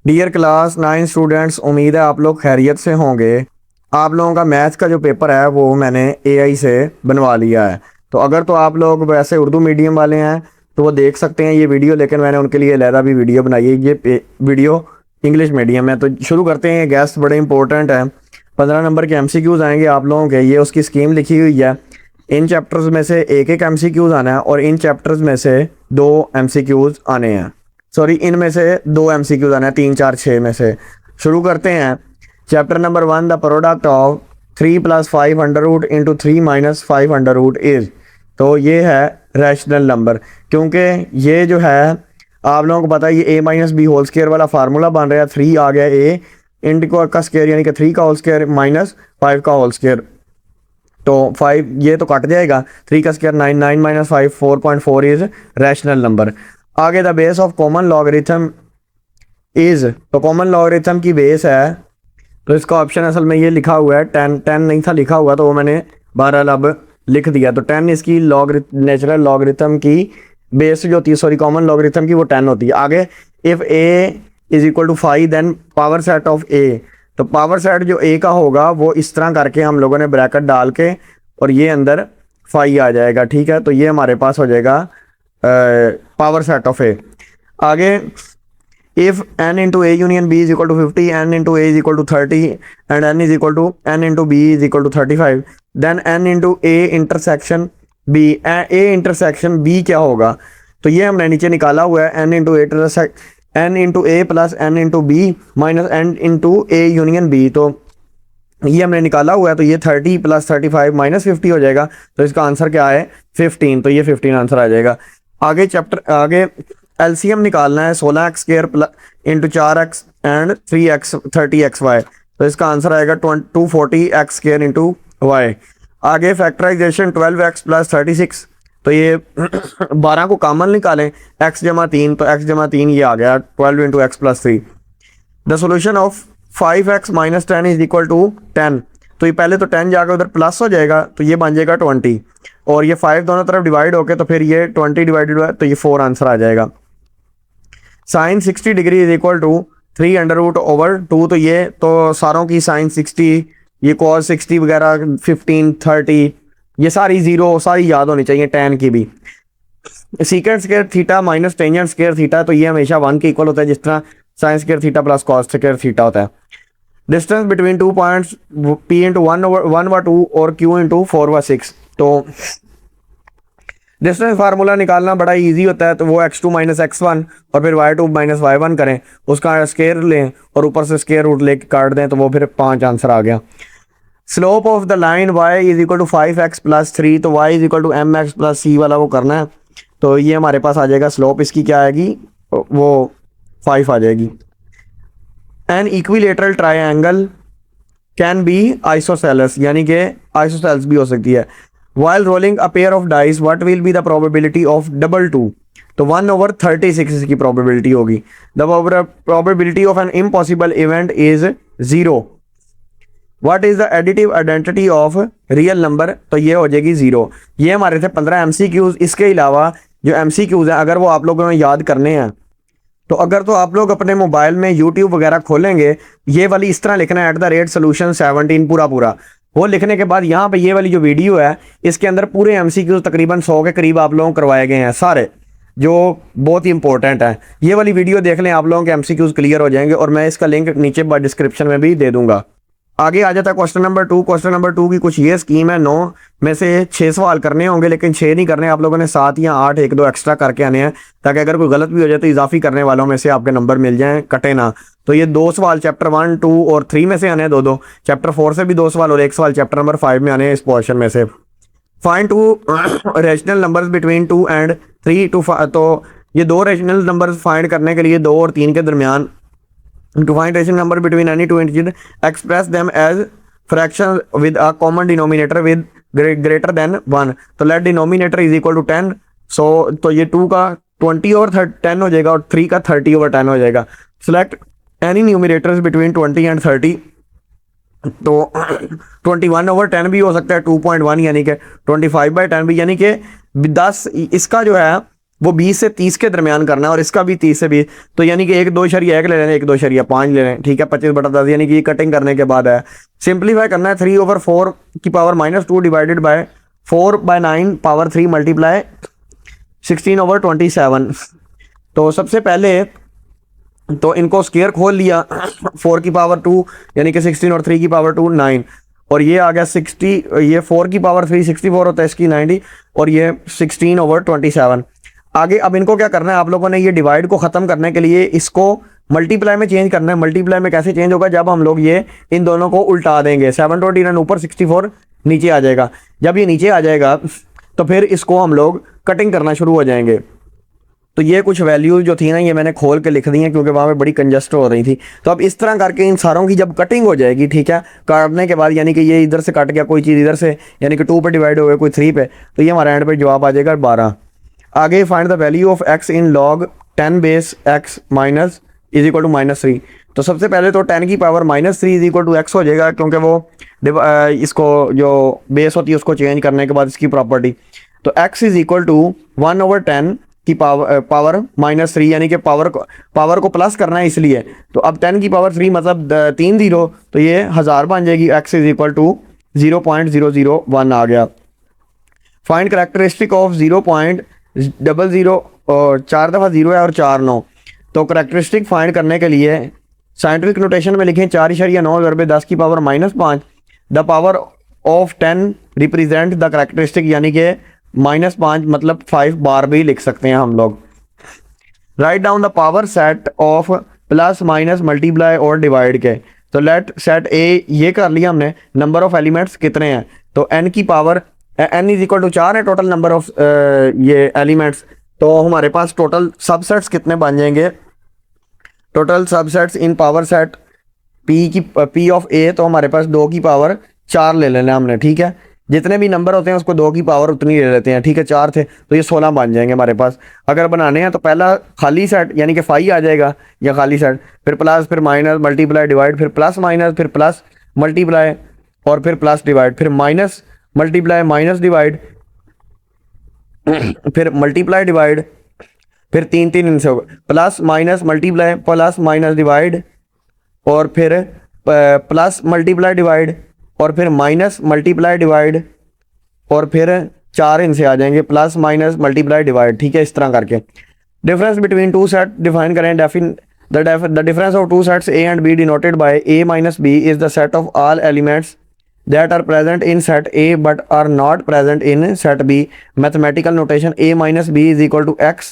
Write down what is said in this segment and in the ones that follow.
Dear class 9 students, उम्मीद है आप लोग खैरियत से होंगे। आप लोगों का मैथ्स का जो पेपर है वो मैंने एआई से बनवा लिया है। तो अगर तो आप लोग वैसे उर्दू मीडियम वाले हैं तो वो देख सकते हैं ये वीडियो, लेकिन मैंने उनके लिए अलहदा भी वीडियो बनाई है। ये वीडियो इंग्लिश मीडियम है। तो शुरू करते हैं। ये गेस्ट बड़े इंपॉर्टेंट है। 15 नंबर के एमसीक्यूज़ आएंगे आप लोगों के। ये उसकी स्कीम लिखी हुई है। इन चैप्टर्स में से एक एक एमसीक्यूज़ आना है और इन चैप्टर्स में से 2 एमसीक्यूज़ आने हैं। सॉरी, इनमें से 2 एमसीक्यूज़ आने हैं, 3 4 6 में से। शुरू करते हैं। Chapter number 1, the product of 3 + 5 under root into 3 - 5 under root is. तो ये है रैशनल नंबर, क्योंकि ये जो है आप लोगों को पता है ये a - b होल स्क्वायर वाला फार्मूला बन रहा है। 3 आ गया a इंटू का स्क्वायर यानी कि 3 का होल स्क्वायर माइनस 5 का होल स्क्वायर। तो 5 ये तो कट जाएगा। 3 का स्क्वायर 9, 9 - 5 4.4 इज रैशनल नंबर। आगे the base of common logarithm is. तो कॉमन लॉगरिथम की बेस है, तो इसका ऑप्शन असल में ये लिखा हुआ है 10 नहीं था लिखा हुआ, तो वो मैंने 12 अब लिख दिया। तो 10 इसकी नेचुरल लॉगरिथम की बेस जो होती है, सॉरी कॉमन लॉगरिथम की, वो 10 होती है। आगे if a = 5 then power set of a। तो पावर सेट जो a का होगा वो इस तरह करके हम लोगों ने ब्रैकेट डाल के और ये अंदर 5 आ जाएगा। ठीक है, तो ये हमारे पास हो जाएगा पावर सेट ऑफ a। आगे if n into a union b is equal to 50, n into a is equal to 30 and n into b is equal to 35, then n into a intersection b, a intersection b क्या होगा? तो ये हमने नीचे निकाला हुआ है n into a plus n into b minus n into a union b। तो ये हमने निकाला हुआ है। तो ये 30 + 35 - 50 हो जाएगा। तो इसका आंसर क्या है? 15। तो ये 15 आंसर आ जाएगा। आगे एलसीएम निकालना है 16x² into 4x and 3x 30xy। तो इसका आंसर आएगा 240x² इंटू वाई। आगे फैक्टराइजेशन 12x + 36। तो ये 12 को कॉमन निकालें, x = 3, तो x = 3 ये आ गया 12 into x + 3। The solution of 5x - 10 is equal to 10। तो ये पहले तो 10 जाकर उधर प्लस हो जाएगा, तो ये बन जाएगा 20, और ये 5 दोनों तरफ डिवाइड होके तो फिर ये 20 डिवाइडेड हुआ, तो ये 4 आंसर आ जाएगा। Sine 60 degree is equal to 3 under root over 2। तो ये तो सारों की साइन 60, ये कॉस 60 वगैरह 15 30 ये सारी जीरो सारी याद होनी चाहिए। tan की भी secant square theta minus tangent square theta, तो ये हमेशा 1 के इक्वल होता है, जिस तरह sine square theta plus cos square theta होता है। Distance between 2 points p into 1/2 और q इंटू 4/6। तो डिस्टेंस फार्मूला निकालना बड़ा इजी होता है। तो वो x2 - x1 और फिर y2 - y1 करें, उसका स्क्वायर लें और ऊपर से स्क्वायर रूट लेके काट दें, तो वो फिर 5 आंसर आ गया। Slope of the line y = 5x + 3। तो y = mx + c वाला वो करना है। तो ये हमारे पास आ जाएगा स्लोप इसकी क्या आएगी, वो 5 आ जाएगी। An equilateral triangle can be isosceles, यानी कि आइसोसेल्स भी हो सकती है। While rolling a pair of dice, what will be the probability of double 2? तो 1/36 इसकी probability होगी। The probability of an impossible event is 0. What is the additive identity of real number? तो ये हो जाएगी 0। ये हमारे थे 15 MCQs। इसके अलावा जो MCQs हैं अगर वो आप लोगों ने याद करने हैं, तो अगर तो आप लोग अपने मोबाइल में YouTube वगैरह खोलेंगे, ये वाली इस तरह लिखना है @solution17 पूरा वो लिखने के बाद यहाँ पे ये वाली जो वीडियो है इसके अंदर पूरे एमसीक्यूज तकरीबन 100 के करीब आप लोगों को करवाए गए हैं सारे, जो बहुत ही इंपॉर्टेंट है। ये वाली वीडियो देख लें, आप लोगों के एमसीक्यूज क्लियर हो जाएंगे, और मैं इसका लिंक नीचे डिस्क्रिप्शन में भी दे दूंगा। आगे आ जाता है क्वेश्चन नंबर 2। क्वेश्चन नंबर 2 की कुछ ये स्कीम है। 9 में से 6 सवाल करने होंगे, लेकिन 6 नहीं करने, आप लोगों ने 7 या 8 1-2 एक्स्ट्रा करके आने हैं, ताकि अगर कोई गलत भी हो जाए तो इजाफी करने वालों में से आपके नंबर मिल जाएं, कटे ना। तो ये 2 सवाल चैप्टर 1 2 और 3 में से आने हैं, 2 चैप्टर 4 से भी 2 सवाल और 1 सवाल चैप्टर नंबर 5 में आने हैं इस पोर्शन में से। Find 2 rational numbers between 2 and 3 to 5। तो ये 2 रैशनल नंबर्स फाइंड करने के लिए 2 और 3 के दरमियान, to find rational number between any 2 integer, express them as fraction with a common denominator with greater than 1। तो let denominator is equal to 10। So तो ये 2 का 20 और 10 हो जाएगा, और 3 का 30/10 हो जाएगा। Select any numerators between 20 and 30। तो 21/10 भी हो सकता है, 2.1 यानी कि 25/10 भी, यानी कि 10 इसका जो है वो 20 से 30 के दरमियान करना है, और इसका भी 30 से 20, तो यानी कि 1 ले लें, 1 ले लें, ठीक है, 25/10, यानी कि ये कटिंग करने के बाद है। सिंप्लीफाई करना है, 3/4 की power -2 divided by 4/9 power 3 multiply 16/27। तो सबसे पहले तो इनको स्क्वायर खोल लिया, 4 की पावर 2 यानी कि 16 और 3 की पावर 2 9, और ये आ गया 60, ये 4 की पावर 3 64 होता है इसकी 90, और ये 16/27। आगे अब इनको क्या करना है आप लोगों ने, ये डिवाइड को ख़त्म करने के लिए इसको मल्टीप्लाई में चेंज करना है। मल्टीप्लाई में कैसे चेंज होगा, जब हम लोग ये इन दोनों को उल्टा देंगे, 729 ऊपर 64 नीचे आ जाएगा। जब ये नीचे आ जाएगा तो फिर इसको हम लोग कटिंग करना शुरू हो जाएंगे। तो ये कुछ वैल्यूज जो थी ना, ये मैंने खोल के लिख दी हैं क्योंकि वहाँ पे बड़ी कंजस्ट हो रही थी। तो अब इस तरह करके इन सारों की जब कटिंग हो जाएगी, ठीक है, काटने के बाद, यानी कि ये इधर से कट गया कोई चीज़ इधर से, यानी कि 2 पे डिवाइड हो गया कोई 3 पे, तो ये हमारा एंड पे जवाब आ जाएगा 12। आगे find the value of x in log 10 base x minus is equal to -3। तो सबसे पहले तो 10 की power -3 is equal to x हो जाएगा, क्योंकि वो इसको जो बेस होती है उसको चेंज करने के बाद इसकी प्रॉपर्टी। तो x इज इक्वल टू 1/10 की पावर -3, यानी कि पावर को प्लस करना है इसलिए। तो अब 10 की पावर 3 मतलब 3 0, तो ये 1000 बन जाएगी। x इज इक्वल टू 0.001 आ गया। फाइंड करेक्टरिस्टिक ऑफ 0.00, और 4 दफ़ा 0 है और 4 9। तो करेक्टरिस्टिक फाइंड करने के लिए साइंटिफिक नोटेशन में लिखें 4.9 ज़रबे 10 की power -5, the power of 10 represent the characteristic, यानी कि -5 मतलब 5 बार भी लिख सकते हैं हम लोग। Write down the power set of plus minus multiply और डिवाइड के। तो लेट सेट ए ये कर लिया हमने, नंबर ऑफ एलिमेंट्स कितने हैं, तो n की power n is equal to 4 है टोटल नंबर ऑफ ये एलिमेंट्स। तो हमारे पास टोटल सबसेट्स कितने बन जाएंगे, total subsets in power set p of a, तो हमारे पास 2 की पावर 4 ले लेना हमने, ठीक है। जितने भी नंबर होते हैं उसको 2 की पावर उतनी ले लेते हैं, ठीक है। 4 थे तो ये 16 बन जाएंगे हमारे पास। अगर बनाने हैं तो पहला खाली सेट यानी कि 5 आ जाएगा या खाली सेट, फिर प्लस, फिर माइनस, मल्टीप्लाई, डिवाइड, फिर प्लस माइनस, फिर प्लस मल्टीप्लाई, और फिर प्लस डिवाइड, फिर माइनस मल्टीप्लाई, माइनस डिवाइड, फिर मल्टीप्लाई डिवाइड, फिर 3 3 इनसे होगा, plus minus multiply, plus minus divide, और फिर प्लस मल्टीप्लाई डिवाइड, और फिर माइनस मल्टीप्लाई डिवाइड, और फिर 4 इनसे आ जाएंगे, प्लस माइनस मल्टीप्लाई डिवाइड, ठीक है। इस तरह करके difference between two set define करें। The difference of two sets A and B denoted by a minus B is the set of all elements that are present in set A but are not present in set B. Mathematical notation A minus B is equal to x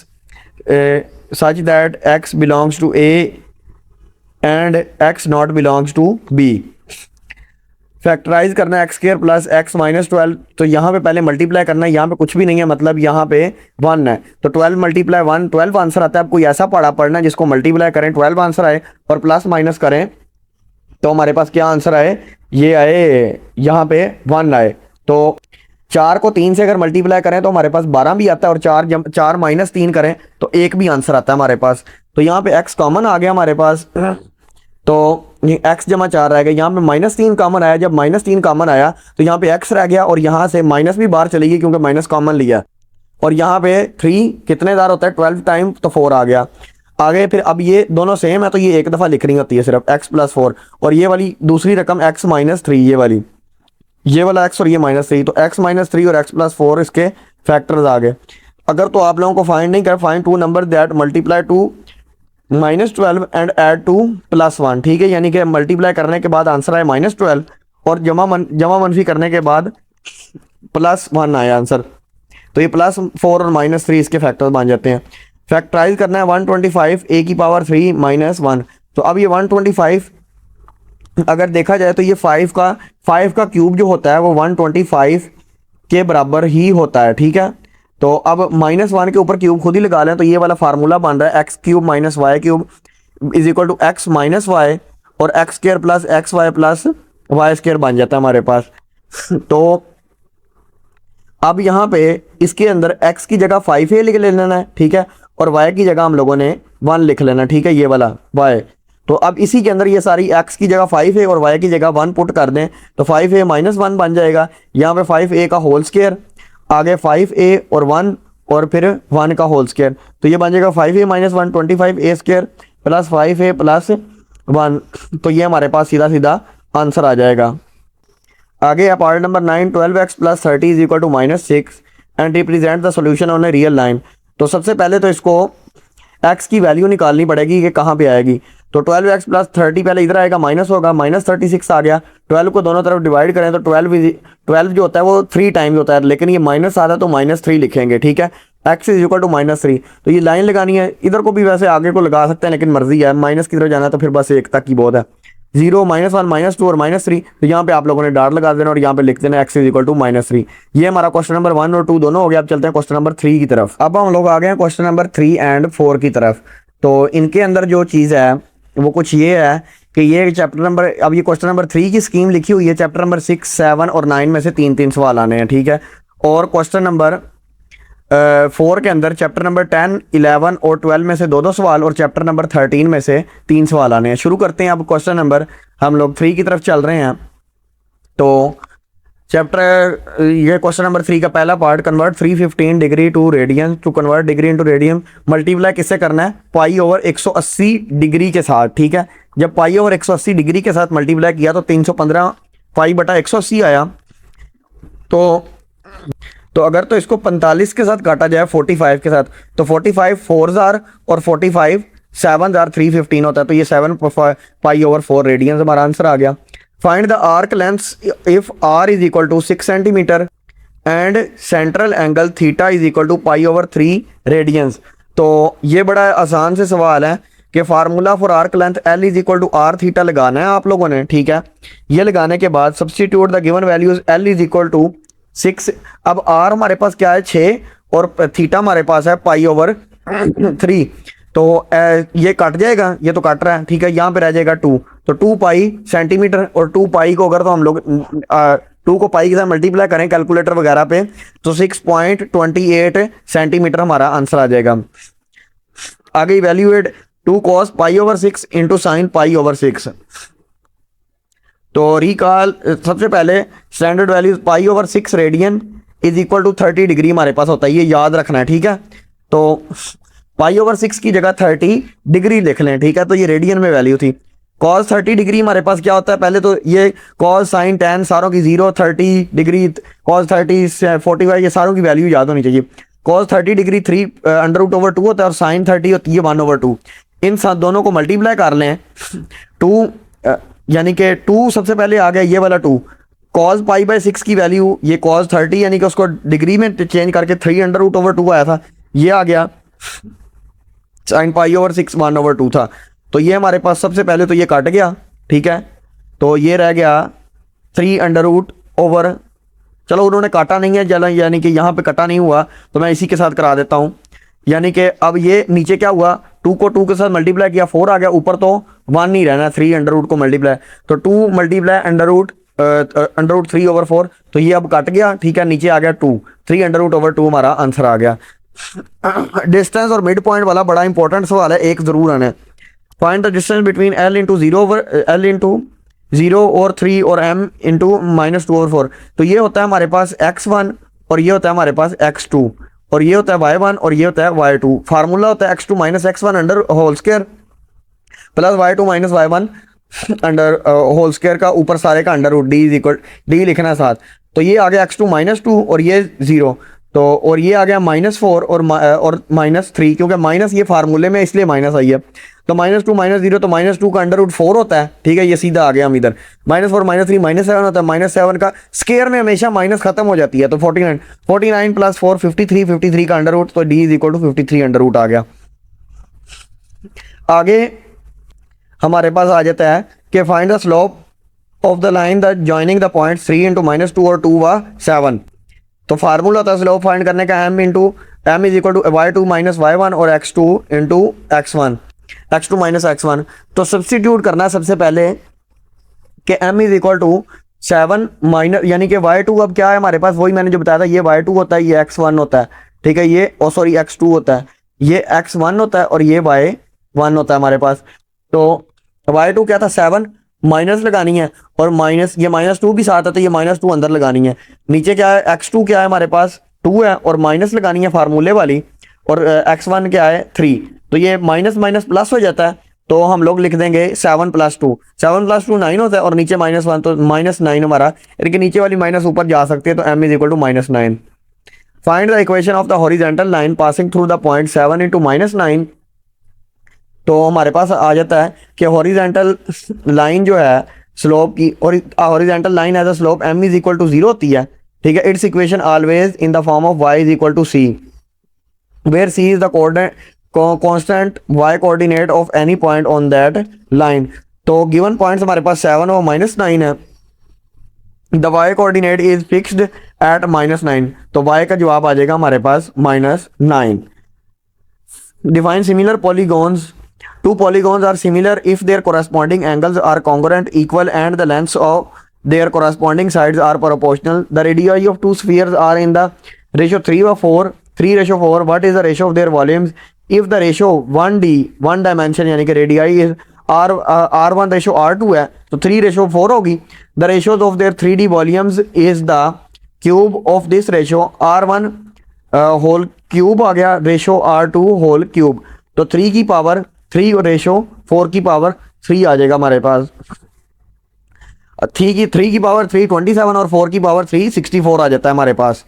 such that x belongs to A and x not belongs to B. Factorize करना है x square plus x minus 12। तो यहाँ पे पहले multiply करना है, यहाँ पे कुछ भी नहीं है, मतलब यहाँ पे 1 है। तो 12 मल्टीप्लाई 1 12 आंसर आता है। अब कोई ऐसा पढ़ना है जिसको मल्टीप्लाई करें 12 आंसर आए और प्लस माइनस करें तो हमारे पास क्या आंसर आए, ये आए यहाँ पे 1 आए। तो 4 को 3 से अगर मल्टीप्लाई करें तो हमारे पास 12 भी आता है, और 4 माइनस 3 करें तो 1 भी आंसर आता है हमारे पास। तो यहाँ पे x कॉमन आ गया हमारे पास, तो x जमा 4 रह गया। यहाँ पे -3 कॉमन आया, जब -3 कॉमन आया तो यहाँ पे x रह गया, और यहाँ से माइनस भी बाहर चली गई क्योंकि माइनस कॉमन लिया। और यहाँ पे 3 कितने दार होता है 12 टाइम, तो 4 आ गया। आगे फिर अब ये दोनों सेम है तो ये एक दफ़ा लिखनी होती है सिर्फ x + 4, और ये वाली दूसरी रकम x - 3, ये वाली, ये वाला x और ये -3, तो x - 3 और x + 4 इसके फैक्टर्स आ गए। अगर तो आप लोगों को फाइंड नहीं कर, find 2 number that multiply to -12 and add to +1, ठीक है। यानी कि मल्टीप्लाई करने के बाद आंसर आया -12 और जमा मनफी करने के बाद +1 आया आंसर। तो ये +4 और -3 इसके फैक्टर्स बन जाते हैं। फैक्टराइज करना है 125 a की पावर 3 - 1। तो अब ये 125 अगर देखा जाए तो ये 5 का क्यूब जो होता है वो 125 के बराबर ही होता है, ठीक है। तो अब -1 के ऊपर क्यूब खुद ही लगा लें, तो ये वाला फार्मूला बन रहा है x³ - y³ is equal to x - y, और x² + xy + y² बन जाता है हमारे पास। तो अब यहाँ पे इसके अंदर x की जगह 5a लिख लेना है, ठीक है, और y की जगह हम लोगों ने 1 लिख लेना, ठीक है, ये वाला y। तो अब इसी के अंदर ये सारी x की जगह 5a और y की जगह 1 पुट कर दें तो 5a - 1 बन जाएगा। यहाँ पे 5a का होल स्क्वायर, आगे 5a और 1 और फिर 1 का होल स्क्वायर, तो ये बन जाएगा 5a minus 1 25a square plus 5a plus 1। तो ये हमारे पास सीधा सीधा आंसर आ जाएगा। आगे है part number 9, 12x plus 30 is equal to -6 and represent the solution on a real line. तो सबसे पहले तो इसको x की वैल्यू निकालनी पड़ेगी कि कहाँ पे आएगी। तो 12x प्लस 30 पहले इधर आएगा, माइनस होगा, -36 आ गया। 12 को दोनों तरफ डिवाइड करें तो 12 जो होता है वो 3 टाइम्स होता है, लेकिन ये माइनस आता है तो -3 लिखेंगे, ठीक है। x इज इक्वल टू -3, तो ये लाइन लगानी है। इधर को भी वैसे आगे को लगा सकते हैं, लेकिन मर्जी है, माइनस की तरफ जाना तो फिर बस 1 तक ही बहुत है। 0 -1 -2 और -3, तो यहाँ पे आप लोगों ने डॉट लगा देना और यहाँ पे लिख देना x इज इक्वल टू -3। ये हमारा क्वेश्चन नंबर 1 और 2 दोनों हो गया। अब चलते हैं क्वेश्चन नंबर 3 की तरफ। अब हम लोग आ गए हैं क्वेश्चन नंबर 3 एंड 4 की तरफ। तो इनके अंदर जो चीज़ है वो कुछ ये है कि ये चैप्टर नंबर, अब ये क्वेश्चन नंबर 3 की स्कीम लिखी हुई है, चैप्टर नंबर 6, 7 और 9 में से 3-3 सवाल आने हैं, ठीक है। और क्वेश्चन नंबर 4 के अंदर चैप्टर नंबर 10, 11 और 12 में से 2-2 सवाल और चैप्टर नंबर 13 में से 3 सवाल आने हैं। शुरू करते हैं अब क्वेश्चन नंबर, हम लोग 3 की तरफ चल रहे हैं। तो ये क्वेश्चन नंबर 3 का पहला part, convert 315 degree to radian, to convert degree into radian multiply किससे करना है, पाई ओवर 180 डिग्री के साथ, ठीक है। जब पाई ओवर 180 डिग्री के साथ मल्टीप्लाई किया तो 315 पाई बटा 180 आया। तो अगर तो इसको 45 के साथ काटा जाए 45 के साथ, तो 45 4 और 45 7 315 होता है, तो ये 7 पाई ओवर 4 रेडियन हमारा आंसर आ गया। Find the arc length if r is equal to 6 centimetre and central angle theta is equal to pi over 3 radians. तो ये बड़ा आसान से सवाल है कि formula for arc length l is equal to r theta लगाना है आप लोगों ने, ठीक है। ये लगाने के बाद substitute the given values l is equal to 6। अब r हमारे पास क्या है 6 और थीटा हमारे पास है पाई ओवर 3। तो ये कट जाएगा, ये तो कट रहा है, ठीक है। यहाँ पे रह जाएगा 2, तो 2 पाई सेंटीमीटर और 2 पाई को अगर तो हम लोग 2 को पाई के साथ मल्टीप्लाई करें कैलकुलेटर वगैरह पे तो 6.28 सेंटीमीटर हमारा आंसर आ जाएगा। आगे evaluate 2 cos pi over 6 into sine pi over 6। तो रिकॉल सबसे पहले standard value pi over 6 radian is equal to 30 degree हमारे पास होता है, ये याद रखना है, ठीक है। तो पाई ओवर 6 की जगह 30 डिग्री लिख लें, ठीक है। तो ये रेडियन में वैल्यू थी। कॉस 30 डिग्री हमारे पास क्या होता है, पहले तो ये कॉस साइन टेन सारों की 0 30 डिग्री कॉस 30 45 ये सारों की वैल्यू याद होनी चाहिए। कॉस 30 डिग्री 3 √/2 होता है और साइन 30 होती है 1/2। इन साथ दोनों को मल्टीप्लाई कर लें 2 यानी कि 2 सबसे पहले आ गया ये वाला 2 कॉस पाई बाई 6 की वैल्यू, ये कॉस 30 यानी कि उसको डिग्री में चेंज करके 3 √/2 आया था, ये आ गया साइन पाई ओवर 6 1/2 था। तो ये हमारे पास सबसे पहले तो ये कट गया, ठीक है। तो ये रह गया 3 चलो उन्होंने काटा नहीं है, यानी कि यहाँ पे कटा नहीं हुआ तो मैं इसी के साथ करा देता हूँ। यानी कि अब ये नीचे क्या हुआ, 2 को 2 के साथ मल्टीप्लाई किया 4 आ गया, ऊपर तो 1 नहीं रहना, 3 को मल्टीप्लाई, तो 2 मल्टीप्लाई √3/4, तो ये अब कट गया, ठीक है। नीचे आ गया 2, 3 हमारा आंसर आ गया। डिस्टेंस और मिड पॉइंट वाला बड़ा इंपॉर्टेंट सवाल है, एक जरूर आना है। Find the distance between l into 0 और 3 और m इंटू -2/4। तो ये होता है हमारे पास x1 और ये होता है हमारे पास x2 और ये होता है y1 और ये होता है y2। फार्मूला होता है x2 - x1 under whole square plus y2 - y1 under whole square का ऊपर सारे का अंडर रूट d लिखना है साथ। तो ये आ गया x2 -2 और ये 0, तो और ये आ गया -4 और -3, क्योंकि माइनस ये फार्मूले में इसलिए माइनस आई है। तो -2 -0 तो -2 का अंडर रूट 4 होता है, ठीक है। ये सीधा आ गया हम इधर, -4 -3 -7 होता है। -7 का स्क्वायर में हमेशा माइनस खत्म हो जाती है, तो 49 प्लस 4 53 का अंडर रूट, तो d is equal to 53 under root आ गया। आगे हमारे पास आ जाता है कि find the slope of the line the joining the point 3 into -2 और 2 व 7। तो फार्मूला होता है स्लोप फाइंड करने का m is equal to y2 - y1 और x2 इंटू x1 x2 - तो सब्सटीट्यूट करना है सबसे पहले कि m is equal to 7 minus, यानी कि y2 अब क्या है हमारे पास, वही मैंने जो बताया था, ये y2 होता है, ये x1 होता है, ठीक है। ये सॉरी x2 होता है, ये x1 होता है और ये y1 होता है हमारे पास। तो y2 क्या था 7, माइनस लगानी है और माइनस ये -2 भी साथ है, तो ये -2 अंदर लगानी है। नीचे क्या है x2 क्या है हमारे पास 2 है और माइनस लगानी है फार्मूले वाली, और x1 क्या है 3, तो ये माइनस माइनस प्लस हो जाता है। तो हम लोग लिख देंगे 7 + 2, 7 + 2 9 होता है और नीचे -1 तो -9 हमारा, यानी नीचे वाली माइनस ऊपर जा सकती है, तो m = -9। Find the equation of the horizontal line passing through the point 7 × -9। तो हमारे पास आ जाता है कि हॉरिजॉन्टल लाइन जो है स्लोप की, और horizontal line has a slope m = 0 होती है, ठीक है। It's equation always in the form of y = c, where c is the coordinate constant y coordinate of any point on that line. तो given points हमारे पास 7 और -9 है, the y coordinate is fixed at -9, तो y का जवाब आ जाएगा हमारे पास -9। Define similar polygons, two polygons are similar if their corresponding angles are congruent, equal, and the lengths of their corresponding sides are proportional. The radii of two spheres are in the ratio 3/4, 3/4. What is the ratio of their volumes? If the ratio 1D, one dimension यानी कि radii is R1/R2 है, तो 3/4 होगी। The ratios of their 3D volumes is the cube of this ratio, R1 whole cube आ गया, ratio R2 whole cube, तो 3 की power 3 और ratio 4 की पावर 3 आ जाएगा हमारे पास। 3 की पावर 3 27 और 4 की पावर 3 64 आ जाता है हमारे पास।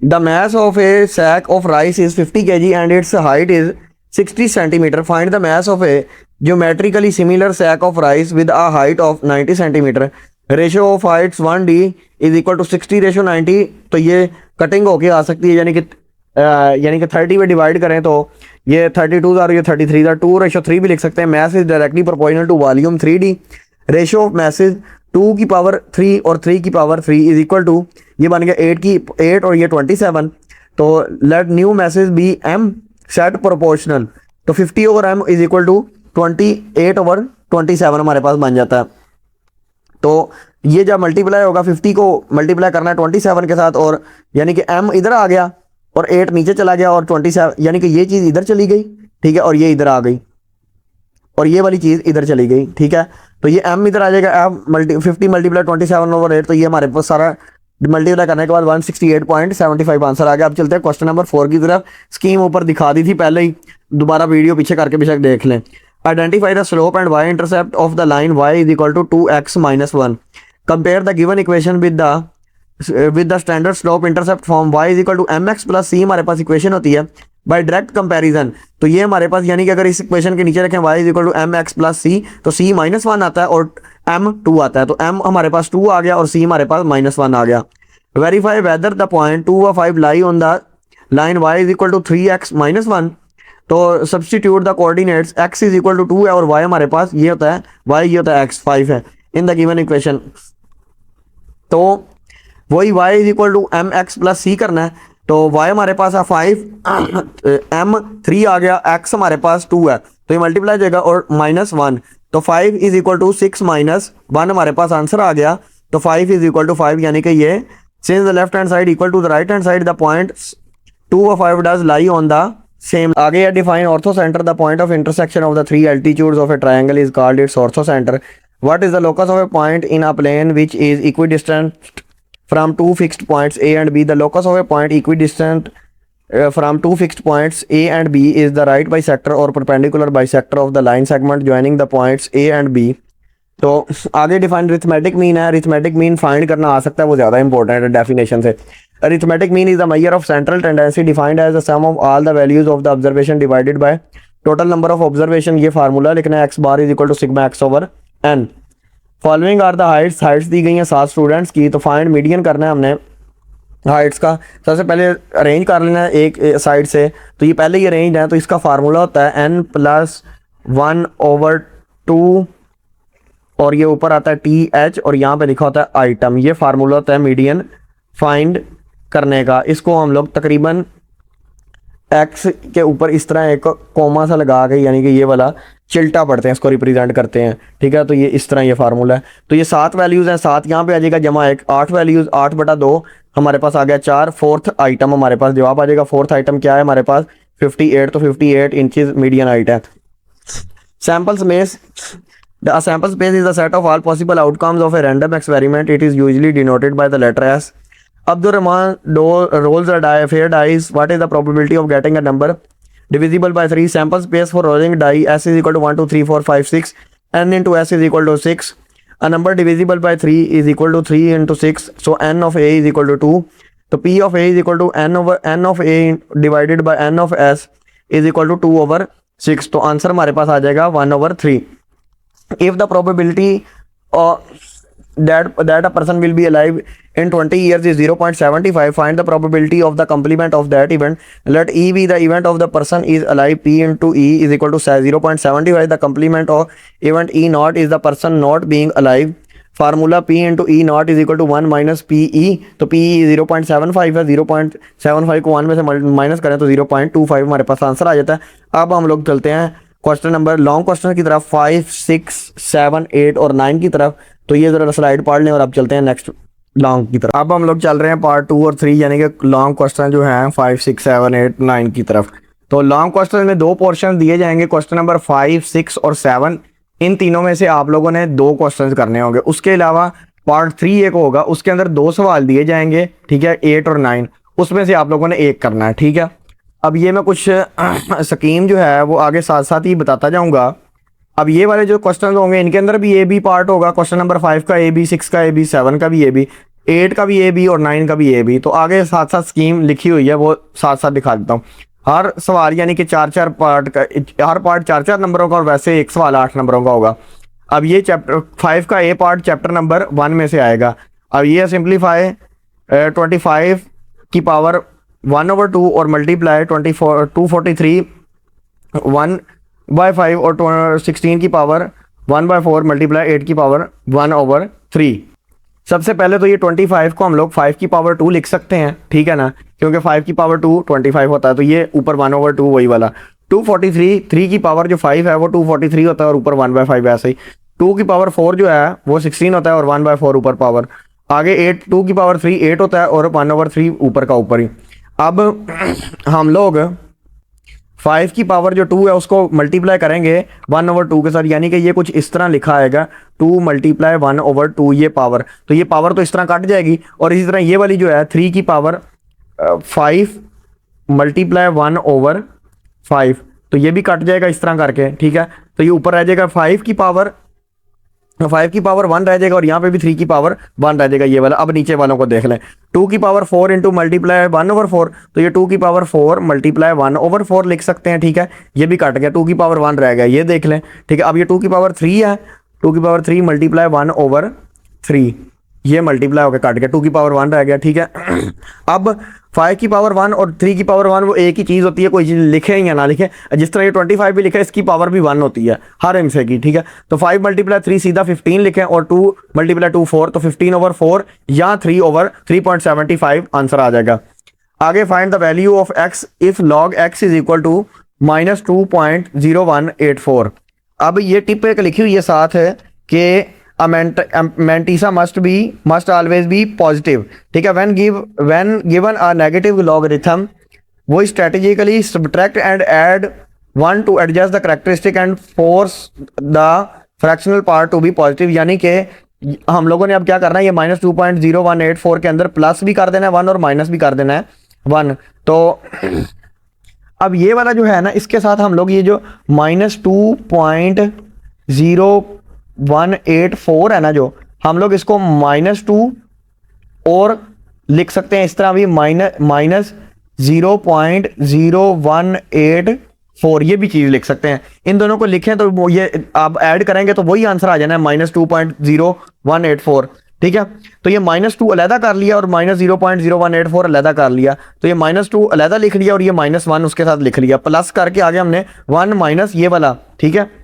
The mass of a sack of rice is 50 kg and its height is 60 centimetre. Find the mass of a geometrically similar sack of rice with a height of 90 centimetre. Ratio of heights 1D = 60/90, तो ये cutting होके आ सकती है, यानी कि 30 में divide करें तो ये 32 और ये 33 था, 2/3 भी लिख सकते हैं। Mass is directly proportional to volume 3D। Ratio of masses 2 की पावर 3 और 3 की पावर 3 = ये बन गया 8 और ये 27। तो let new masses be m set proportional, तो 50/m = 28/27 हमारे पास बन जाता है। तो ये जब मल्टीप्लाई होगा, 50 को मल्टीप्लाई करना है 27 के साथ, और यानी कि m इधर आ गया और 8 नीचे चला गया और 27, यानी कि ये चीज़ इधर चली गई, ठीक है, और ये इधर आ गई और ये वाली चीज़ इधर चली गई, ठीक है। तो ये m इधर आ जाएगा, 50 × 27/8, तो ये हमारे पास सारा मल्टीप्लाई करने के बाद 168.75 आंसर आ गया। अब चलते हैं क्वेश्चन नंबर 4 की तरफ। स्कीम ऊपर दिखा दी थी पहले ही, दोबारा वीडियो पीछे करके बेशक देख लें। Identify the slope and y intercept of the line y = 2x - 1। Compare the given equation with the standard slope intercept form y = mx + c हमारे पास इक्वेशन होती है बाय डायरेक्ट कंपैरिजन। तो ये हमारे पास, यानी कि अगर इस इक्वेशन के नीचे रखें y = mx + c, तो c -1 आता है और m 2 आता है, तो m हमारे पास 2 आ गया और c हमारे पास -1 आ गया। वेरीफाई वेदर द पॉइंट 2 व 5 लाई on the line y = 3x - 1। तो सब्सटीट्यूट द कोऑर्डिनेट्स, x = 2 है और y हमारे पास ये होता है, y ये होता है x 5 है इन द गिवन इक्वेशन। तो वही y = mx + c करना है, तो y हमारे पास है 5, m 3 आ गया, x हमारे पास 2 है, तो ये मल्टीप्लाई जाएगा और -1, तो 5 = 6 - 1 हमारे पास आंसर आ गया। तो 5 = 5, यानी कि ये since the left hand side equal to the right hand side, the point 2 व 5 does lie on the same. आगे define orthocentre, the point of intersection of the 3 altitudes of a triangle is called its orthocentre. What is the locus of a point in a plane which is equidistant from two fixed points A and B? The locus of a point equidistant from two fixed points A and B is the right bisector or perpendicular bisector of the line segment joining the points A and B. तो आगे define arithmetic mean है। Arithmetic mean find करना आ सकता है, वो ज़्यादा important है definition से। Arithmetic mean is the measure of central tendency defined as the sum of all the values of the observation divided by total number of observation. ये formula लिखना है, x bar = sigma x/n। Following are the heights दी गई हैं 7 students की, तो find median करना है हमने हाइट्स का। सबसे पहले अरेंज कर लेना है एक साइड से, तो ये पहले ही अरेंज है, तो इसका फार्मूला होता है n + 1/2 और ये ऊपर आता है TH और यहाँ पे लिखा होता है आइटम। ये फार्मूला होता है मीडियन फाइंड करने का। इसको हम लोग तकरीबन x के ऊपर इस तरह एक कोमा सा लगा के, यानी कि ये वाला चिल्टा पढ़ते हैं, इसको रिप्रेजेंट करते हैं, ठीक है। तो ये इस तरह ये फार्मूला है। तो ये 7 वैल्यूज़ हैं, 7 यहाँ पे आ जाएगा जमा 1, 8 वैल्यूज़, 8/2 हमारे पास आ गया 4। फोर्थ आइटम हमारे पास जवाब आ जाएगा। फोर्थ आइटम क्या है हमारे पास 58, तो 58 इंचेस मीडियन हाइट है। Sample space, the sample space is the set of all possible outcomes of a random experiment. It is usually denoted by the letter S। Abdurrahman rolls a die, fair dice. What is the probability of getting a number divisible by 3? Sample space for rolling die S is equal to 1, 2, 3, 4, 5, 6. N into S is equal to 6. A number divisible by 3 is equal to 3 into 6. So N of A is equal to 2. So P of A is equal to N over N of A divided by N of S is equal to 2 over 6. तो answer हमारे पास आ जाएगा 1 over 3. If the probability that a person will be alive in 20 years is 0.75, find the probability of the complement of that event. Let E be the event of the person is alive. P into E is equal to 0.75. The complement of event E naught is the person not being alive. Formula P into E not is equal to 1 minus P E. तो P ई 0.75 है. 0.75 को 1 में से minus करें तो 0.25 हमारे पास answer आ जाता है. अब हम लोग चलते हैं क्वेश्चन नंबर लॉन्ग क्वेश्चन की तरफ 5, 6, 7, 8 और 9 की तरफ. तो ये जरा स्लाइड पढ़ लें और अब चलते हैं नेक्स्ट लॉन्ग की तरफ. अब हम लोग चल रहे हैं पार्ट 2 और 3 यानी कि लॉन्ग क्वेश्चन जो हैं 5, 6, 7, 8, 9 की तरफ. तो लॉन्ग क्वेश्चन में 2 पोर्शन दिए जाएंगे. क्वेश्चन नंबर 5, 6 और 7. इन तीनों में से आप लोगों ने 2 क्वेश्चन करने होंगे. उसके अलावा पार्ट 3 एक होगा, उसके अंदर 2 सवाल दिए जाएंगे. ठीक है, 8 और 9 उसमें से आप लोगों ने एक करना है. ठीक है, अब ये मैं कुछ स्कीम जो है वो आगे साथ साथ ही बताता जाऊंगा. अब ये वाले जो क्वेश्चन होंगे इनके अंदर भी ए बी पार्ट होगा. क्वेश्चन नंबर 5 का ए बी, 6 का ए बी, 7 का भी ए बी, 8 का भी ए बी और 9 का भी ए बी. तो आगे साथ साथ स्कीम लिखी हुई है वो साथ साथ दिखा देता हूँ. हर सवाल यानी कि 4-4 पार्ट का, हर पार्ट 4-4 नंबरों का और वैसे एक सवाल 8 नंबरों का होगा. अब ये चैप्टर 5 का ए पार्ट चैप्टर नंबर 1 में से आएगा. अब ये सिंप्लीफाई 25 की पावर 1 over 2 और मल्टीप्लाई 243 1/5 और 16 की पावर 1/4 मल्टीप्लाई 8 की पावर 1 over 3. सबसे पहले तो ये 25 को हम लोग 5 की पावर 2 लिख सकते हैं. ठीक है ना, क्योंकि 5 की पावर 2 25 होता है. तो ये ऊपर 1 over 2 वही वाला. 243 3 की पावर जो 5 है वो 243 होता है और ऊपर 1/5 ऐसे ही. 2 की पावर 4 जो है वो 16 होता है और 1/4 ऊपर पावर. आगे 8 2 की पावर 3 8 होता है और 1 over 3 ऊपर का ऊपर ही. अब हम लोग 5 की पावर जो 2 है उसको मल्टीप्लाई करेंगे 1 over 2 के साथ, यानी कि ये कुछ इस तरह लिखा आएगा 2 मल्टीप्लाई 1 over 2 ये पावर. तो ये पावर तो इस तरह कट जाएगी. और इसी तरह ये वाली जो है 3 की पावर 5 मल्टीप्लाई 1 over 5, तो ये भी कट जाएगा इस तरह करके. ठीक है, तो ये ऊपर रह जाएगा 5 की पावर 1 रह जाएगा और यहाँ पे भी 3 की पावर 1 रह जाएगा ये वाला. अब नीचे वालों को देख लें. 2 की पावर 4 इंटू मल्टीप्लाई 1 over 4, तो ये 2 की पावर 4 मल्टीप्लाई 1 over 4 लिख सकते हैं. ठीक है, ये भी कट गया. 2 की पावर 1 रह गया, ये देख लें. ठीक है, अब ये 2 की पावर 3 है. 2 की पावर 3 मल्टीप्लाई 1 over 3, ये मल्टीप्लाई होकर काट गया. 2 की पावर 1 रह गया. ठीक है, अब 5 की पावर 1 और 3 की पावर 1 वो एक ही चीज़ होती है, कोई चीज़ लिखे या ना लिखे. जिस तरह ये 25 भी लिखा है इसकी पावर भी 1 होती है हर हिस्से की. ठीक है, तो 5 मल्टीप्लाई 3 सीधा 15 लिखें और 2 मल्टीप्लाई 2 4, तो 15 over 4 या 3 over 3.75 आंसर आ जाएगा. आगे find the value of x if log x is equal to -2.0184. अब ये टिप एक लिखी हुई है साथ है कि Mantissa must always be positive. ठीक है, when given a negative logarithm, वो strategically subtract and add 1 to adjust the characteristic and force the fractional part to be positive. यानी कि हम लोगों ने अब क्या करना है, ये -2.0184 के अंदर प्लस भी कर देना है 1 और माइनस भी कर देना है 1. तो अब ये वाला जो है ना, इसके साथ हम लोग ये जो -2.0184 है ना, जो हम लोग इसको -2 और लिख सकते हैं इस तरह भी -0.0184, ये भी चीज़ लिख सकते हैं. इन दोनों को लिखें तो वो ये आप ऐड करेंगे तो वही आंसर आ जाना है -2.0184. ठीक है, तो ये -2 अलहदा कर लिया और -0.0184 अलहदा कर लिया. तो ये -2 अलहदा लिख लिया और ये -1 उसके साथ लिख लिया. प्लस करके आगे हमने 1 माइनस ये वाला. ठीक है,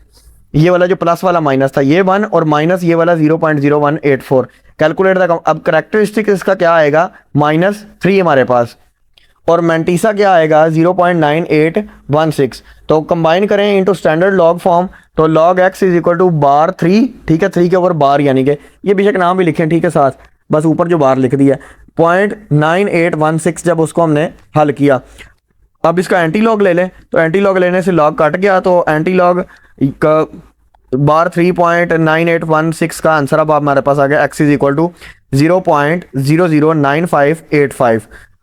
ये वाला जो प्लस वाला माइनस था ये 1 और माइनस ये वाला 0.0184. Calculate the. अब करेक्टरिस्टिक इसका क्या आएगा -3 हमारे पास, और मैंटीसा क्या आएगा 0.9816. तो कंबाइन करें इनटू स्टैंडर्ड लॉग फॉर्म, तो log x is equal to bar 3. ठीक है, 3 के ऊपर बार, यानी कि ये बेशक नाम भी लिखें. ठीक है, साथ बस ऊपर जो बार लिख दिया 0.9816 जब उसको हमने हल किया. अब इसका एंटी लॉग ले लें, तो एंटी लॉग लेने से लॉग कट गया, तो एंटी लॉग का बार 3.9816 का आंसर अब हमारे पास आ गया x इज इक्वल टू 0.009585।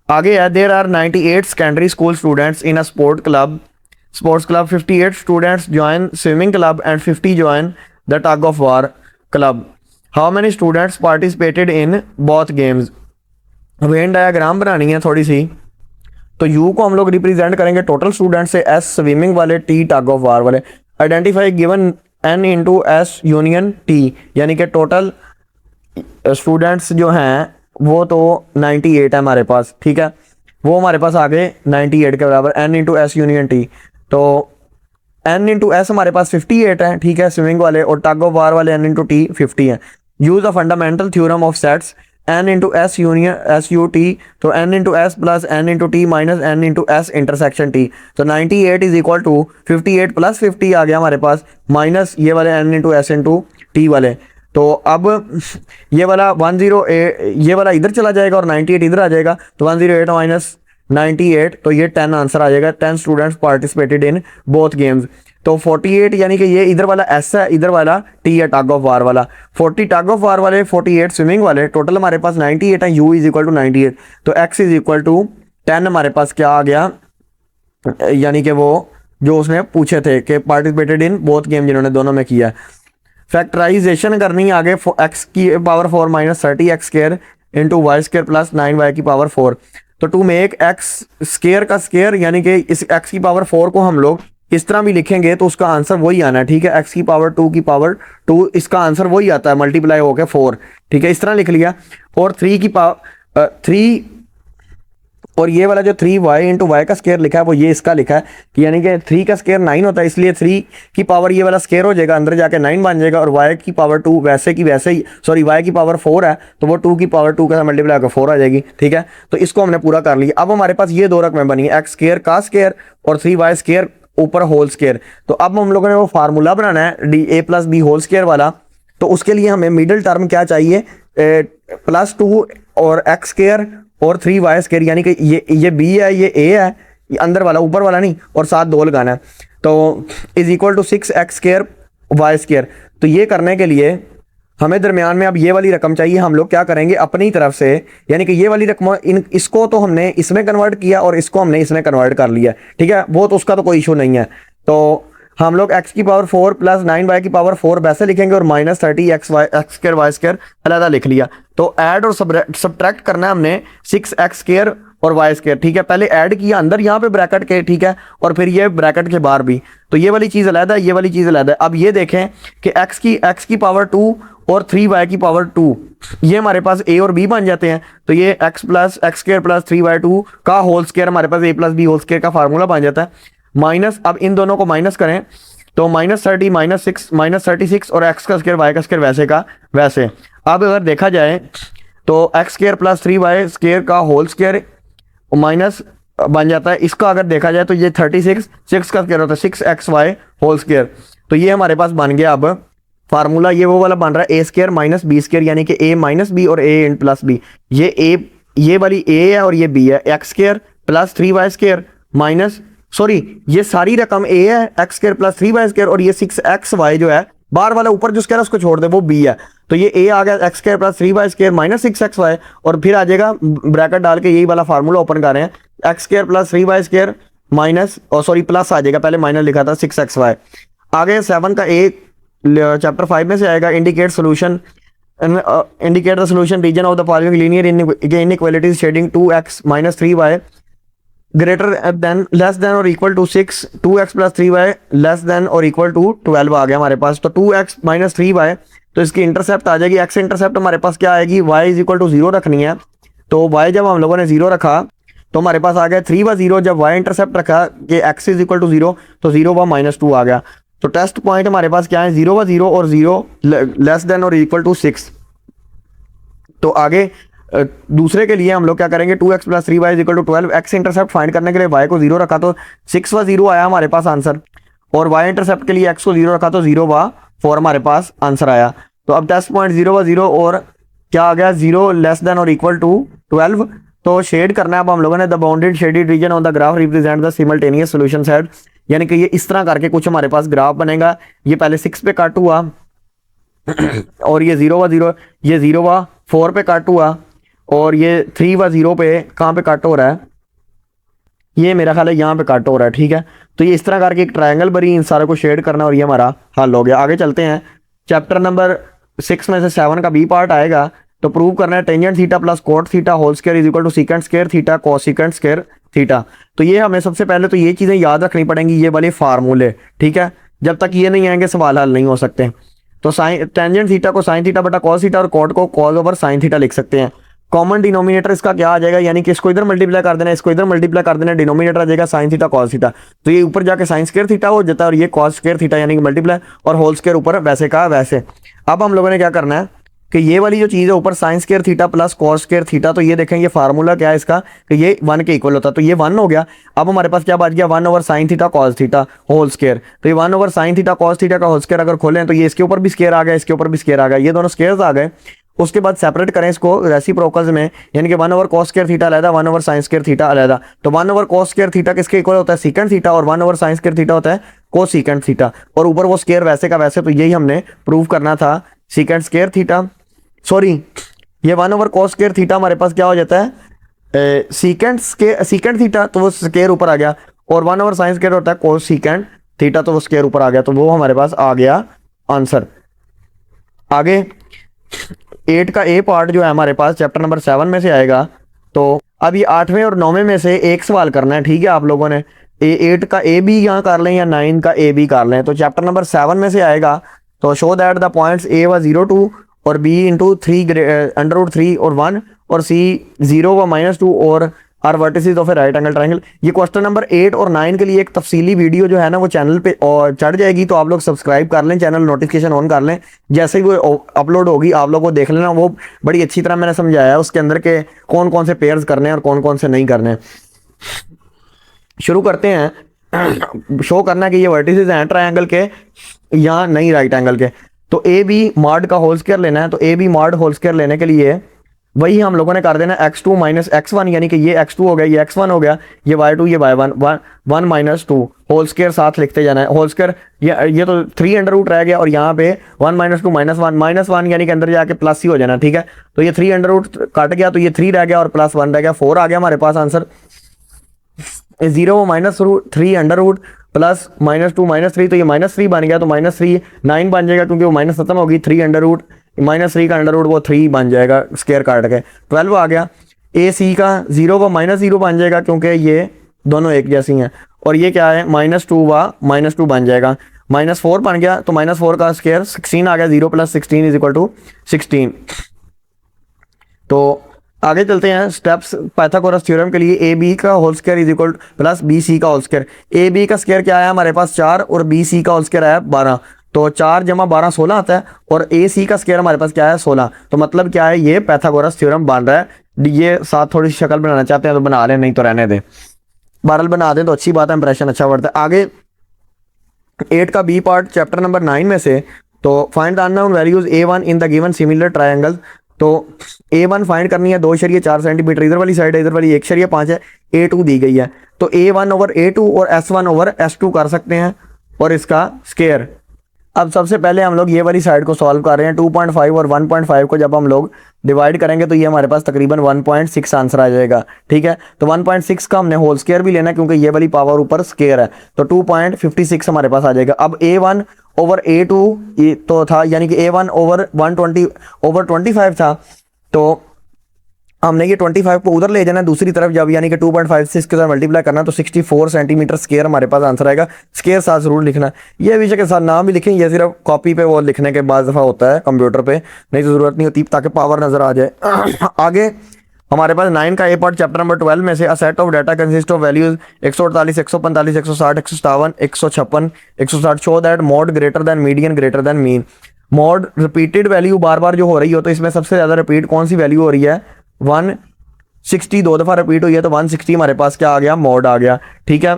आगे है there are 98 secondary school students in a sports club 58 students join swimming club and 50 join the tug of war club. How many students participated in both games. Venn diagram बनानी है थोड़ी सी, तो U को हम लोग represent करेंगे total student से, S swimming वाले, T टग ऑफ वार वाले। Identify given N into S union T, यानी कि टोटल स्टूडेंट्स जो हैं वो तो 98 है हमारे पास, ठीक है, वो हमारे पास आ गए 98 के बराबर N into S union T। तो N इंटू एस हमारे पास 58 है, ठीक है, स्विमिंग वाले, और टग ऑफ वार वाले N इंटू T 50 है। Use a fundamental theorem of sets N into S union S U T, तो N into S plus N into T minus N into S intersection T। तो 98 is equal to 58 plus 50 आ गया हमारे पास, minus ये वाले N into S into T वाले। तो अब ये वाला 108, ये वाला इधर चला जाएगा और 98 इधर आ जाएगा, तो 108 माइनस 98, तो ये 10 आंसर आ जाएगा। 10 students participated in both games. तो 48 यानी कि ये इधर वाला S है, इधर वाला T है टग ऑफ वार वाला। 40 टग ऑफ वार वाले, 48 स्विमिंग वाले, टोटल हमारे पास 98 है। U इज इक्वल टू 98, तो X इज इक्वल टू 10 हमारे पास क्या आ गया, यानी कि वो जो उसने पूछे थे कि पार्टिसिपेटेड इन बोथ गेम, जिन्होंने दोनों में किया। फैक्टराइजेशन करनी है आगे, x की power 4 minus 30x square into y square plus 9y की पावर 4। तो टू मेक x स्केयर का स्केयर, यानी कि इस x की पावर 4 को हम लोग इस तरह भी लिखेंगे तो उसका आंसर वही आना है, ठीक है, x की पावर 2 की पावर 2, इसका आंसर वही आता है, मल्टीप्लाई हो गया 4, ठीक है, इस तरह लिख लिया। और 3 की पावर 3, और ये वाला जो 3y इंटू वाई का स्केयर लिखा है वो ये इसका लिखा है कि यानी कि 3 का स्केयर 9 होता है, इसलिए 3 की पावर ये वाला स्केयर हो जाएगा, अंदर जाके 9 बन जाएगा, और y की पावर 2 वैसे की वैसे ही, सॉरी y की पावर 4 है तो वो 2 की पावर 2 का मल्टीप्लाई होकर 4 आ जाएगी, ठीक है। तो इसको हमने पूरा कर लिया। अब हमारे पास ये दो रकमें बनी है, x स्केयर का स्केयर और 3y स्केयर ऊपर होल स्केयर। तो अब हम लोगों ने वो फार्मूला बनाना है the a plus b whole square वाला। तो उसके लिए हमें मिडिल टर्म क्या चाहिए, +2 और x स्केयर और 3y स्केयर, यानी कि ये b है, ये a है, ये अंदर वाला, ऊपर वाला नहीं, और साथ 2 लगाना है। तो is equal to 6x square y square. तो ये करने के लिए हमें दरमियान में अब ये वाली रकम चाहिए। हम लोग क्या करेंगे अपनी तरफ से, यानी कि ये वाली रकम इसको तो हमने इसमें कन्वर्ट किया और इसको हमने इसमें कन्वर्ट कर लिया, ठीक है, वो तो उसका तो कोई इशू नहीं है। तो हम लोग x की पावर 4 प्लस 9y की पावर 4 वैसे लिखेंगे और minus 30x square Y square अलग लिख लिया। तो ऐड और सब्ट्रैक्ट करना है हमने 6x स्केयर और y स्केयर, ठीक है, पहले ऐड किया अंदर यहाँ पे ब्रैकेट के, ठीक है, और फिर ये ब्रैकेट के बाहर भी, तो ये वाली चीज़ अलग है, ये वाली चीज़ अलग है। अब ये देखें कि x की पावर 2 और 3y की पावर 2, ये हमारे पास a और b बन जाते हैं। तो ये x plus x square plus 3y2 का होल स्केयर हमारे पास a plus b whole square का फार्मूला बन जाता है। माइनस, अब इन दोनों को माइनस करें तो -30 -36 और x का स्केयर y का स्केयर वैसे का वैसे। अब अगर देखा जाए तो x square plus 3y square का होल स्केयर माइनस बन जाता है, इसका अगर देखा जाए तो ये 36, 6 का स्केयर होता है 6xy होल स्केयर। तो ये हमारे पास बन गया अब फार्मूला, ये वो वाला बन रहा है a square minus b square, यानी कि a माइनस बी और a प्लस बी। ये वाली a है और ये b है, x square plus 3y square minus, sorry ये सारी रकम a है, x square plus 3y square, और ये 6xy जो है बाहर वाला ऊपर जो स्केयर है उसको छोड़ दे, वो b है। तो ये a आ गया x square plus 3y square minus 6xy, और फिर आ जाएगा ब्रैकेट डाल के यही वाला फार्मूला ओपन कर रहे हैं, x square plus 3y square minus, और सॉरी प्लस आ जाएगा, पहले माइनस लिखा था 6xy। आगे 7 का a चैप्टर 5 में से आएगा, indicate solution, indicate the solution region of the following linear inequalities shading 2x minus 3y greater than less than और equal to 6, 2x plus 3y less than और इक्वल टू 12 आ गया हमारे पास। तो 2x माइनस 3y, तो इसकी intercept आ जाएगी, x intercept हमारे पास क्या आएगी, y इज इक्वल टू 0 रखनी है। तो y जब हम लोगों ने 0 रखा तो हमारे पास आ गया 3/0, जब y इंटरसेप्ट रखा कि x इज इक्वल टू 0 तो 0/-2 आ गया। तो टेस्ट पॉइंट हमारे पास क्या है, 0/0 और 0 लेस देन और इक्वल टू 6। तो आगे दूसरे के लिए हम लोग क्या करेंगे, 2x plus 3y is equal to 12, x intercept find करने के लिए y को 0 रखा तो 6/0 आया हमारे पास आंसर, और y इंटरसेप्ट के लिए x को 0 रखा तो 0/4 हमारे पास आंसर आया। तो अब टेस्ट पॉइंट 0/0 और क्या आ गया, 0 लेस देन और इक्वल टू 12। तो शेड करना है अब हम लोगों ने, the bounded shaded region on the graph represent the simultaneous solution set यानी कि ये इस तरह करके कुछ हमारे पास ग्राफ बनेगा। ये पहले 6 पे कट हुआ और ये 0 व 0, ये 0 व 4 पे कट हुआ और ये 3 व 0 पे कहाँ पे कट हो रहा है, ये मेरा ख्याल है यहाँ पे कट हो रहा है। ठीक है, तो ये इस तरह करके एक ट्रायंगल बनी, इन सारे को शेड करना और ये हमारा हल हो गया। आगे चलते हैं, चैप्टर नंबर 6 में से 7 का बी पार्ट आएगा। तो प्रूव करना है tangent theta plus cot theta whole square is equal to secant square theta cosecant square theta. तो ये हमें सबसे पहले तो ये चीज़ें याद रखनी पड़ेंगी, ये वाले फार्मूले। ठीक है, जब तक ये नहीं आएंगे सवाल हल नहीं हो सकते। तो साइन टेंजेंट थीटा को साइन थीटा बटा कॉस थीटा और कोट को कॉस ओवर साइन थीटा लिख सकते हैं। कॉमन डिनोमिनेटर इसका क्या आ जाएगा, यानी कि इसको इधर मल्टीप्लाई कर देना, इसको इधर मल्टीप्लाई कर देना, डिनोमिनेटर आ जाएगा साइन थीटा कॉस थीटा। तो ये ऊपर जाके साइन स्क्वायर थीटा हो जाता है और ये कॉस स्क्वायर थीटा यानी कि मल्टीप्लाई और होल स्क्वायर ऊपर वैसे का वैसे। अब हम लोगों ने क्या करना है कि ये वाली जो चीज़ है ऊपर sine square theta plus cos square theta, तो ये देखें ये फार्मूला क्या है इसका कि ये 1 के इक्वल होता है। तो ये 1 हो गया। अब हमारे पास क्या बच गया, 1 over sine theta cos theta whole square. तो ये 1 over sine theta cos theta का होल स्क्वायर अगर खोलें तो ये इसके ऊपर भी स्क्वायर आ गया, इसके ऊपर भी स्क्वायर आ गया, ये दोनों स्क्वायर्स आ गए। उसके बाद सेपरेट करें इसको रेसिप्रोकल्स में, यानी कि 1 ओवर कॉस स्क्वायर थीटा अलग, 1 ओवर साइन स्क्वायर थीटा अलग। तो 1 ओवर कॉस स्क्वायर थीटा किसके इक्वल होता है, सीकेंट थीटा, और 1 ओवर साइन स्क्वायर थीटा होता है कोसीकेंट थीटा, और ऊपर वो स्क्वायर वैसे का वैसे। तो यही हमने प्रूव करना था, सीकेंट स्क्वायर थीटा, सॉरी ये 1 ओवर कॉस स्क्वायर थीटा हमारे पास क्या हो जाता है सीकेंट थीटा, तो वो स्क्वायर ऊपर आ गया, और 1 ओवर साइन स्क्वायर होता है कोस सीकेंट थीटा, तो वो स्क्वायर ऊपर आ गया। तो वो हमारे पास आ गया आंसर। आगे 8 का ए पार्ट जो है हमारे पास चैप्टर नंबर 7 में से आएगा। तो अब ये 8वें और 9वें में से एक सवाल करना है। ठीक है, आप लोगों ने 8 का ए बी यहाँ कर लें या 9 का ए बी कर लें। तो चैप्टर नंबर 7 में से आएगा। तो show that the points A व 0 2 और बी इंटू 3 √3 और 1 और सी 0 व -2 और are vertices of a right angle triangle. ये क्वेश्चन नंबर 8 और 9 के लिए एक तफसीली वीडियो जो है ना वो चैनल पे और चढ़ जाएगी। तो आप लोग सब्सक्राइब कर लें, चैनल नोटिफिकेशन ऑन कर लें, जैसे ही वो अपलोड होगी आप लोग को देख लेना। वो बड़ी अच्छी तरह मैंने समझाया है उसके अंदर के कौन कौन से पेयर्स करने हैं और कौन कौन से नहीं करने हैं। शुरू करते हैं। शो करना कि ये वर्टिसेस हैं ट्रायंगल के या नहीं राइट एंगल के। तो ए बी मॉड का होल स्क्वायर लेना है। तो A B mod whole square लेने के लिए वही हम लोगों ने कर देना x2 माइनस x1, यानी कि ये x2 हो गया, ये x1 हो गया, ये y2 ये y1, 1 - 2 होल स्क्वायर साथ लिखते जाना है। होल स्क्वायर ये तो 3 रह गया और यहाँ पे 1 - 2 -1 यानी कि अंदर जाके प्लस ही हो जाना। ठीक है, तो ये 3 कट गया, तो ये 3 रह गया और +1 रह गया, 4 आ गया हमारे पास आंसर। 0 -3 प्लस -2 -3, तो ये -3 बन गया। तो -3 9 बन जाएगा क्योंकि वो माइनस खत्म होगी। 3 -3 का अंडर रूट वो 3 बन जाएगा स्क्वायर काट के, 12 आ गया। ए सी का 0 व -0 बन जाएगा क्योंकि ये दोनों एक जैसी हैं। और ये क्या है, -2 व -2 बन जाएगा, -4 बन गया। तो -4 का स्क्वायर 16 आ गया, 0 + 16 = 16। तो आगे चलते हैं स्टेप्स पाइथागोरस थ्योरम के लिए। ए बी का whole square is equal plus B C का होल स्क्वायर। ए बी का स्क्वायर क्या आया हमारे पास 4 और बी सी का होल स्क्वायर आया 12। तो 4 × 12 16 आता है और ए सी का स्क्वायर हमारे पास क्या है 16। तो मतलब क्या है, ये पाइथागोरस थ्योरम बन रहा है। ये साथ थोड़ी सी शक्ल बनाना चाहते हैं तो बना लें, नहीं तो रहने दें। बहरहाल बना दें तो अच्छी बात है, इंप्रेशन अच्छा बढ़ता है। आगे 8 का बी पार्ट चैप्टर नंबर 9 में से। तो find the unknown values A1 in the given similar triangle. तो A1 फाइंड करनी है, 2.4 सेंटीमीटर इधर वाली साइड है, इधर वाली 1.5 है। A2 दी गई है, तो A1 ओवर A2 और S1 ओवर S2 कर सकते हैं और इसका स्क्वायर। अब सबसे पहले हम लोग ये वाली साइड को सॉल्व कर रहे हैं। 2.5 और 1.5 को जब हम लोग डिवाइड करेंगे तो ये हमारे पास तकरीबन 1.6 आंसर आ जाएगा। ठीक है, तो 1.6 का हमने होल स्क्वायर भी लेना है क्योंकि ये वाली पावर ऊपर स्क्वायर है। तो 2.56 हमारे पास आ जाएगा। अब A1 ओवर A2 ये तो था, यानी कि A1 ओवर 120 ओवर 25 था। तो हमने ये 25 को उधर ले जाना है दूसरी तरफ जब, यानी कि 2.5 से इसके साथ मल्टीप्लाई करना, तो 64 सेंटीमीटर स्क्वायर हमारे पास आंसर आएगा। स्क्वायर साथ जरूर लिखना, ये विषय के साथ नाम भी लिखें, ये सिर्फ कॉपी पे वो लिखने के बाद दफ़ा होता है कंप्यूटर पे, नहीं तो ज़रूरत नहीं होती ताकि पावर नज़र आ जाए। आगे हमारे पास 9 का ए पार्ट चैप्टर नंबर 12 में से। A set of data consist of values 148 145 160 157 156 160 show that mode greater than median greater than mean. Mode repeated value बार बार जो हो रही हो, तो इसमें सबसे ज़्यादा रिपीट कौन सी वैल्यू हो रही है, 160 2 दफ़ा रिपीट हुई है, तो 160 हमारे पास क्या आ गया, मॉड आ गया। ठीक है,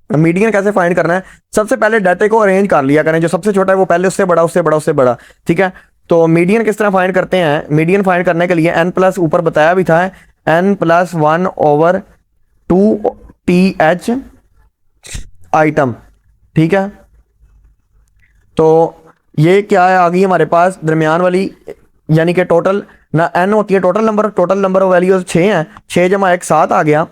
मीडियन कैसे फाइंड करना है, सबसे पहले डाटे को अरेंज कर लिया करें, जो सबसे छोटा है वो पहले उससे बड़ा उससे बड़ा उससे बड़ा। ठीक है, तो मीडियन किस तरह फाइंड करते हैं, मीडियन फाइंड करने के लिए n प्लस ऊपर बताया भी था n + 1/2 TH आइटम, ठीक है। तो ये क्या है, आ गई हमारे पास दरमियान वाली, यानी कि टोटल ना एन होती है टोटल नंबर ऑफ वैल्यूज 6 हैं, 6 जमा 1 7 आ गया।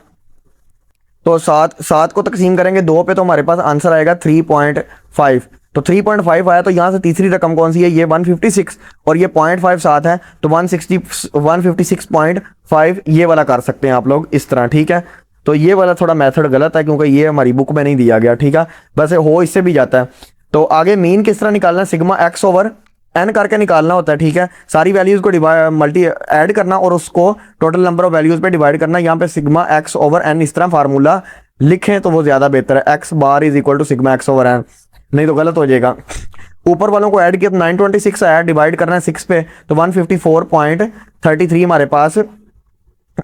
तो 7 को तकसीम करेंगे 2 पे तो हमारे पास आंसर आएगा 3.5। तो 3.5 आया, तो यहाँ से तीसरी रकम कौन सी है, ये 156, और ये 0.5 साथ है तो 156.5 ये वाला कर सकते हैं आप लोग इस तरह, ठीक है। तो ये वाला थोड़ा मेथड गलत है क्योंकि ये हमारी बुक में नहीं दिया गया, ठीक है। वैसे हो इससे भी जाता है। तो आगे मीन किस तरह निकालना है, सिग्मा एक्स ओवर एन करके निकालना होता है, ठीक है। सारी वैल्यूज को मल्टी ऐड करना और उसको टोटल नंबर ऑफ वैल्यूज पे डिवाइड करना। यहाँ पे सिग्मा एक्स ओवर एन इस तरह फार्मूला लिखें तो वो ज्यादा बेहतर है, x bar is equal to sigma x over n, नहीं तो गलत हो जाएगा। ऊपर वालों को ऐड किया तो 926 आया, डिवाइड करना है 6 पे तो 154.33 हमारे पास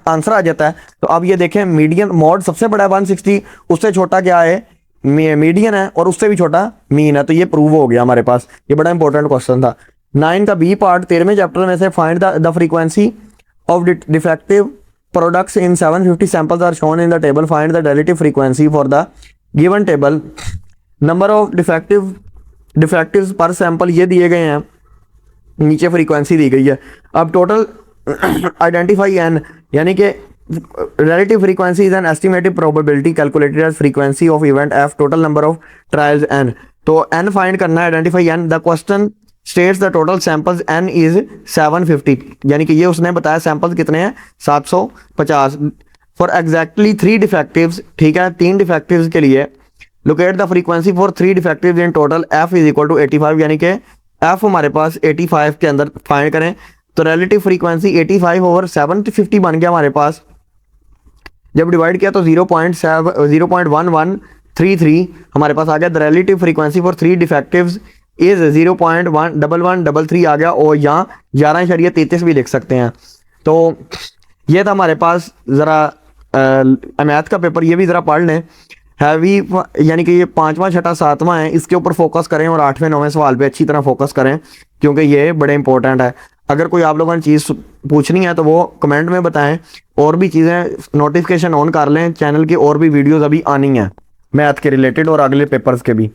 आंसर आ जाता है। तो अब ये देखें, मीडियन मॉड सबसे बड़ा है 160, उससे छोटा क्या है, मीडियन है, और उससे भी छोटा मीन है। तो ये प्रूव हो गया हमारे पास, ये बड़ा इंपॉर्टेंट क्वेश्चन था। 9 का बी पार्ट 13वें चैप्टर में से find the frequency of defective products in 750 samples are shown in the table, find the relative frequency for the given table, number of defectives पर सैंपल ये दिए गए हैं, नीचे फ्रीक्वेंसी दी गई है। अब टोटल आइडेंटिफाई एन, यानी कि relative frequency is an estimated probability calculated as frequency of event f, total number of trials n। तो n फाइंड करना है, identify n। the question states the total samples n is 750, यानी कि ये उसने बताया सैंपल्स कितने हैं 750 फॉर एग्जैक्टली 3 डिफेक्टिव्स, ठीक है। 3 डिफेक्टिव्स के लिए locate the frequency for 3 defectives in total f is equal to 85, यानी कि f हमारे पास 85 के अंदर फाइंड करें। तो रिलेटिव फ्रीक्वेंसी 85 ओवर 750 बन गया हमारे पास। जब डिवाइड किया तो 0.1133 हमारे पास आ गया। The relative frequency for 3 डिफेक्टिव्स is 0.1133 आ गया, और यहाँ 11.33 भी लिख सकते हैं। तो ये था हमारे पास, ज़रा मैथ का पेपर, ये भी ज़रा पढ़ लें। हैवी यानी कि ये 5वां 6वां 7वां है, इसके ऊपर फोकस करें और 8वें 9वें सवाल पे अच्छी तरह फोकस करें क्योंकि ये बड़े इंपॉर्टेंट है। अगर कोई आप लोगों ने चीज़ पूछनी है तो वो कमेंट में बताएं, और भी चीज़ें नोटिफिकेशन ऑन कर लें, चैनल की और भी वीडियोस अभी आनी हैं मैथ के रिलेटेड और अगले पेपर्स के भी।